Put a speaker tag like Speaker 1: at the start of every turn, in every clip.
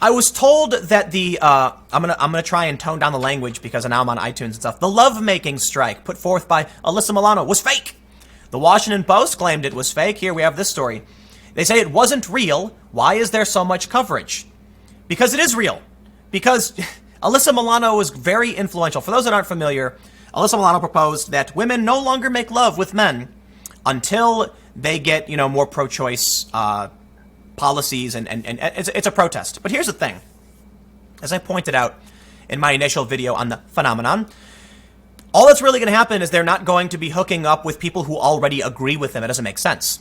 Speaker 1: I was told that I'm gonna try and tone down the language because now I'm on iTunes and stuff. The lovemaking strike put forth by Alyssa Milano was fake. The Washington Post claimed it was fake. Here we have this story. They say it wasn't real. Why is there so much coverage? Because it is real. Because Alyssa Milano was very influential. For those that aren't familiar, Alyssa Milano proposed that women no longer make love with men until they get, more pro-choice policies, and it's a protest. But here's the thing. As I pointed out in my initial video on the phenomenon, all that's really going to happen is they're not going to be hooking up with people who already agree with them. It doesn't make sense.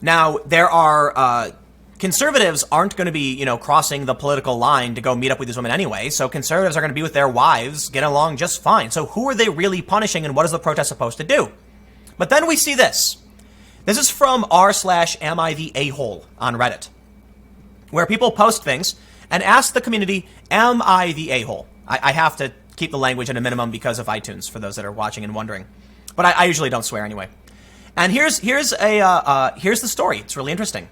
Speaker 1: Now, there are conservatives aren't going to be, crossing the political line to go meet up with these women anyway. So conservatives are going to be with their wives, get along just fine. So who are they really punishing, and what is the protest supposed to do? But then we see this. This is from r/am I the a-hole on Reddit, where people post things and ask the community, am I the a-hole? I have to keep the language at a minimum because of iTunes, for those that are watching and wondering. But I usually don't swear anyway. And here's the story. It's really interesting.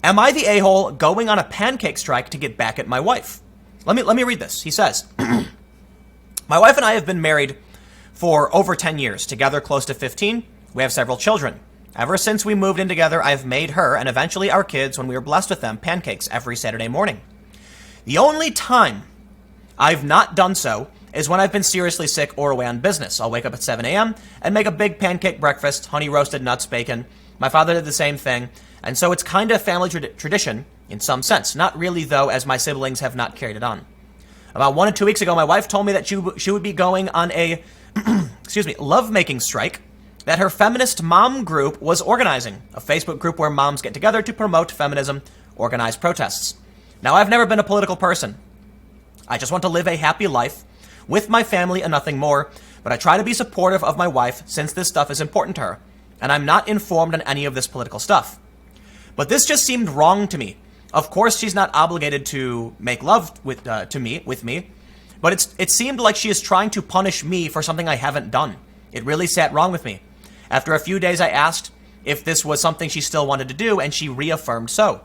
Speaker 1: Am I the a-hole going on a pancake strike to get back at my wife? Let me read this. He says, my wife and I have been married for over 10 years, together close to 15. We have several children. Ever since we moved in together, I've made her, and eventually our kids, when we were blessed with them, pancakes every Saturday morning. The only time I've not done so is when I've been seriously sick or away on business. I'll wake up at 7 a.m. and make a big pancake breakfast, honey roasted nuts, bacon. My father did the same thing, and so it's kind of family tradition in some sense. Not really, though, as my siblings have not carried it on. About 1 or 2 weeks ago, my wife told me that she would be going on a, lovemaking strike that her feminist mom group was organizing, a Facebook group where moms get together to promote feminism, organize protests. Now, I've never been a political person. I just want to live a happy life with my family and nothing more, but I try to be supportive of my wife since this stuff is important to her, and I'm not informed on any of this political stuff. But this just seemed wrong to me. Of course, she's not obligated to make love with me, but it seemed like she is trying to punish me for something I haven't done. It really sat wrong with me. After a few days, I asked if this was something she still wanted to do, and she reaffirmed so.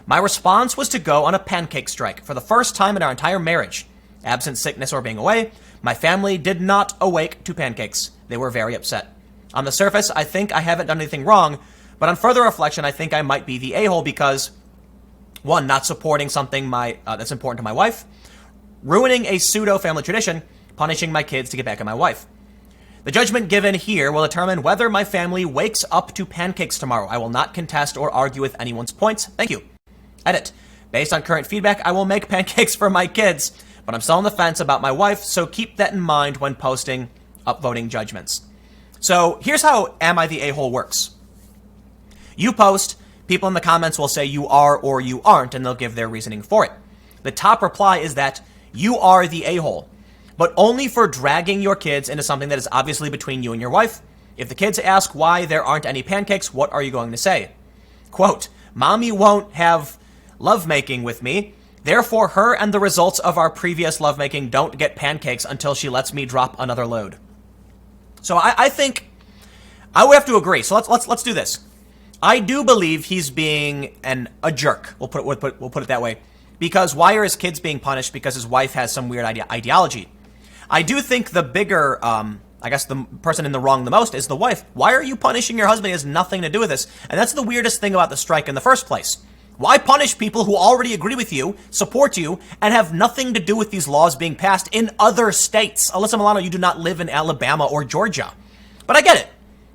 Speaker 1: My response was to go on a pancake strike for the first time in our entire marriage. Absent sickness or being away, my family did not awake to pancakes. They were very upset. On the surface, I think I haven't done anything wrong, but on further reflection, I think I might be the a-hole because, one, not supporting something that's important to my wife, ruining a pseudo-family tradition, punishing my kids to get back at my wife. The judgment given here will determine whether my family wakes up to pancakes tomorrow. I will not contest or argue with anyone's points. Thank you. Edit. Based on current feedback, I will make pancakes for my kids, but I'm still on the fence about my wife, so keep that in mind when posting upvoting judgments. So here's how Am I the A-hole works. You post, people in the comments will say you are or you aren't, and they'll give their reasoning for it. The top reply is that you are the a-hole, but only for dragging your kids into something that is obviously between you and your wife. If the kids ask why there aren't any pancakes, what are you going to say? Quote, Mommy won't have lovemaking with me, therefore her and the results of our previous lovemaking don't get pancakes until she lets me drop another load. So I think I would have to agree. So let's do this. I do believe he's being a jerk. We'll put it that way. Because why are his kids being punished? Because his wife has some weird ideology. I do think the bigger, the person in the wrong the most is the wife. Why are you punishing your husband? It has nothing to do with this. And that's the weirdest thing about the strike in the first place. Why punish people who already agree with you, support you, and have nothing to do with these laws being passed in other states? Alyssa Milano, you do not live in Alabama or Georgia. But I get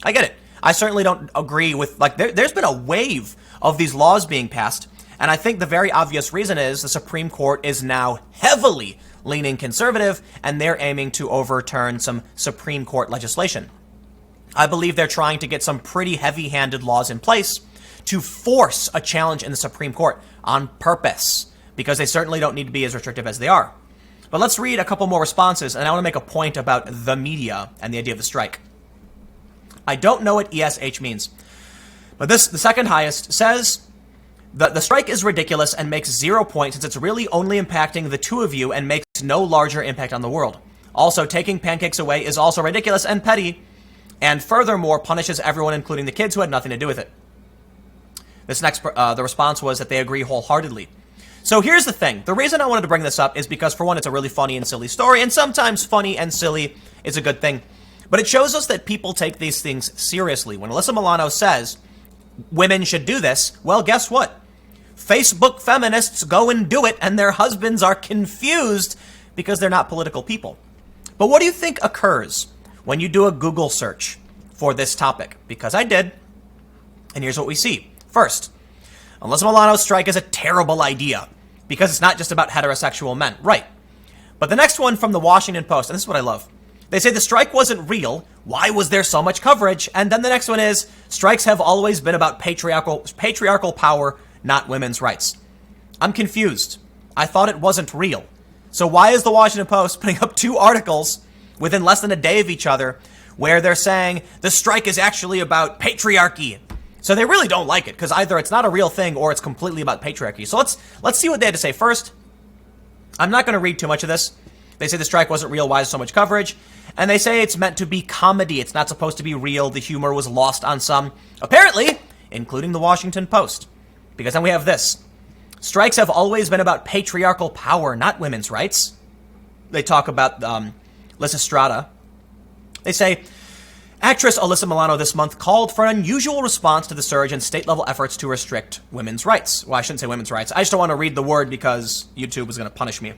Speaker 1: it. I certainly don't agree with, there's been a wave of these laws being passed. And I think the very obvious reason is the Supreme Court is now heavily leaning conservative, and they're aiming to overturn some Supreme Court legislation. I believe they're trying to get some pretty heavy-handed laws in place to force a challenge in the Supreme Court on purpose, because they certainly don't need to be as restrictive as they are. But let's read a couple more responses, and I want to make a point about the media and the idea of the strike. I don't know what ESH means, but the second highest says, the strike is ridiculous and makes 0 points since it's really only impacting the two of you and makes no larger impact on the world. Also, taking pancakes away is also ridiculous and petty, and furthermore punishes everyone, including the kids who had nothing to do with it. This next, the response was that they agree wholeheartedly. So here's the thing. The reason I wanted to bring this up is because, for one, it's a really funny and silly story, and sometimes funny and silly is a good thing. But it shows us that people take these things seriously. When Alyssa Milano says women should do this, well, guess what? Facebook feminists go and do it, and their husbands are confused because they're not political people. But what do you think occurs when you do a Google search for this topic? Because I did, and here's what we see. First, Alyssa Milano's strike is a terrible idea because it's not just about heterosexual men. Right. But the next one from the Washington Post, and this is what I love. They say the strike wasn't real. Why was there so much coverage? And then the next one is, strikes have always been about patriarchal power, not women's rights. I'm confused. I thought it wasn't real. So why is the Washington Post putting up 2 articles within less than a day of each other where they're saying the strike is actually about patriarchy? So they really don't like it, because either it's not a real thing or it's completely about patriarchy. So let's see what they had to say first. I'm not going to read too much of this. They say the strike wasn't real. Why is so much coverage? And they say it's meant to be comedy. It's not supposed to be real. The humor was lost on some, apparently, including the Washington Post. Because then we have this. Strikes have always been about patriarchal power, not women's rights. They talk about Lysistrata. They say, actress Alyssa Milano this month called for an unusual response to the surge in state-level efforts to restrict women's rights. Well, I shouldn't say women's rights. I just don't want to read the word because YouTube is going to punish me.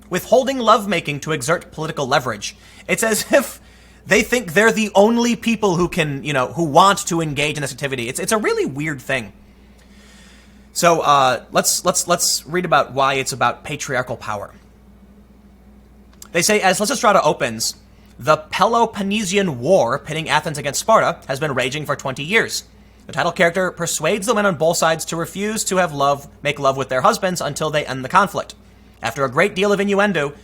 Speaker 1: Withholding lovemaking to exert political leverage. It's as if they think they're the only people who can, who want to engage in this activity. It's a really weird thing. So let's read about why it's about patriarchal power. They say, as Lysistrata opens, the Peloponnesian War pitting Athens against Sparta has been raging for 20 years. The title character persuades the men on both sides to refuse to make love with their husbands until they end the conflict. After a great deal of innuendo,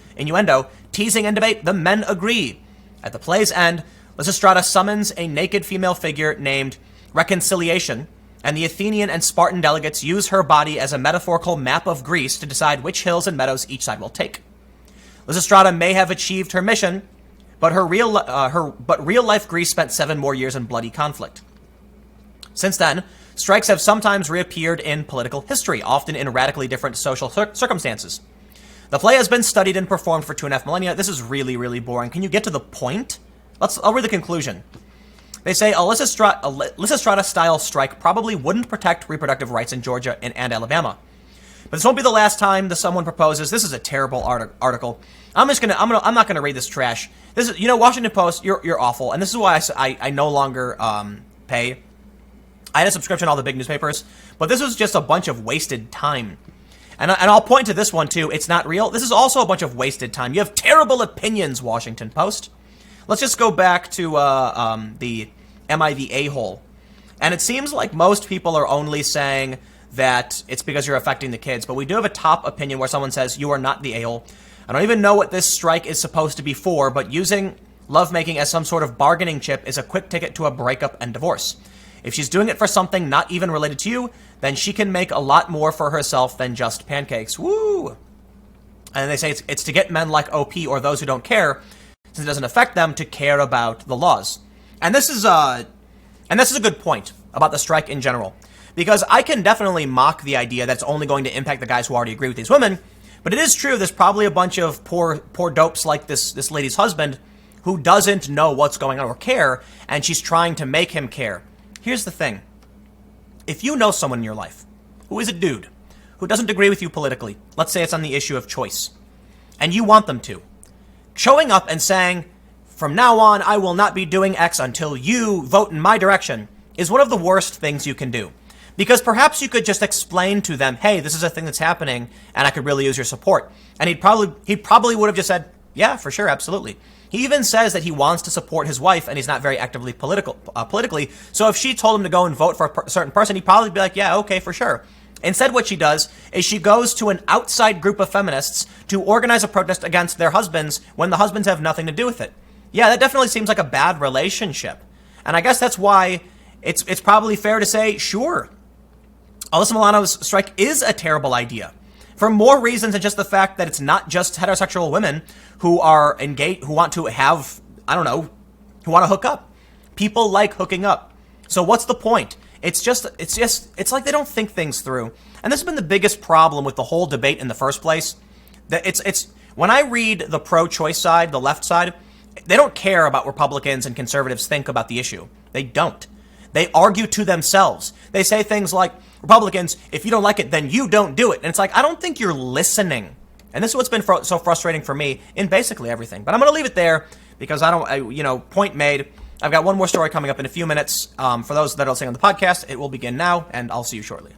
Speaker 1: teasing and debate, the men agree. At the play's end, Lysistrata summons a naked female figure named Reconciliation, and the Athenian and Spartan delegates use her body as a metaphorical map of Greece to decide which hills and meadows each side will take. Lysistrata may have achieved her mission, but real life Greece spent 7 more years in bloody conflict. Since then, strikes have sometimes reappeared in political history, often in radically different social circumstances. The play has been studied and performed for 2.5 millennia. This is really, really boring. Can you get to the point? I'll read the conclusion. They say a Lysistrata-style strike probably wouldn't protect reproductive rights in Georgia and Alabama. But this won't be the last time someone proposes. This is a terrible article. I'm not gonna read this trash. This is, Washington Post, you're awful, and this is why I no longer pay. I had a subscription to all the big newspapers, but this was just a bunch of wasted time. And I'll point to this one too. It's not real. This is also a bunch of wasted time. You have terrible opinions, Washington Post. Let's just go back to the Am I the A-hole? And it seems like most people are only saying that it's because you're affecting the kids, but we do have a top opinion where someone says you are not the a-hole. I don't even know what this strike is supposed to be for, but using lovemaking as some sort of bargaining chip is a quick ticket to a breakup and divorce. If she's doing it for something not even related to you, then she can make a lot more for herself than just pancakes. Woo! And they say it's to get men like OP or those who don't care, since it doesn't affect them, to care about the laws. And this is a good point about the strike in general. Because I can definitely mock the idea that it's only going to impact the guys who already agree with these women, but it is true there's probably a bunch of poor dopes like this lady's husband who doesn't know what's going on or care, and she's trying to make him care. Here's the thing. If you know someone in your life who is a dude who doesn't agree with you politically, let's say it's on the issue of choice, and you want them to, showing up and saying, from now on, I will not be doing X until you vote in my direction, is one of the worst things you can do. Because perhaps you could just explain to them, hey, this is a thing that's happening, and I could really use your support. And he probably would have just said, yeah, for sure, absolutely. He even says that he wants to support his wife, and he's not very actively politically. So if she told him to go and vote for a certain person, he'd probably be like, yeah, okay, for sure. Instead, what she does is she goes to an outside group of feminists to organize a protest against their husbands when the husbands have nothing to do with it. Yeah, that definitely seems like a bad relationship. And I guess that's why it's probably fair to say, sure, Alyssa Milano's strike is a terrible idea. For more reasons than just the fact that it's not just heterosexual women who are engaged, who want to have, who want to hook up. People like hooking up. So what's the point? It's like they don't think things through. And this has been the biggest problem with the whole debate in the first place. That it's when I read the pro-choice side, the left side, they don't care about Republicans and conservatives think about the issue. They don't. They argue to themselves. They say things like, Republicans, if you don't like it, then you don't do it. And it's like, I don't think you're listening. And this is what's been so frustrating for me in basically everything. But I'm going to leave it there because point made. I've got one more story coming up in a few minutes. For those that are listening on the podcast, it will begin now, and I'll see you shortly.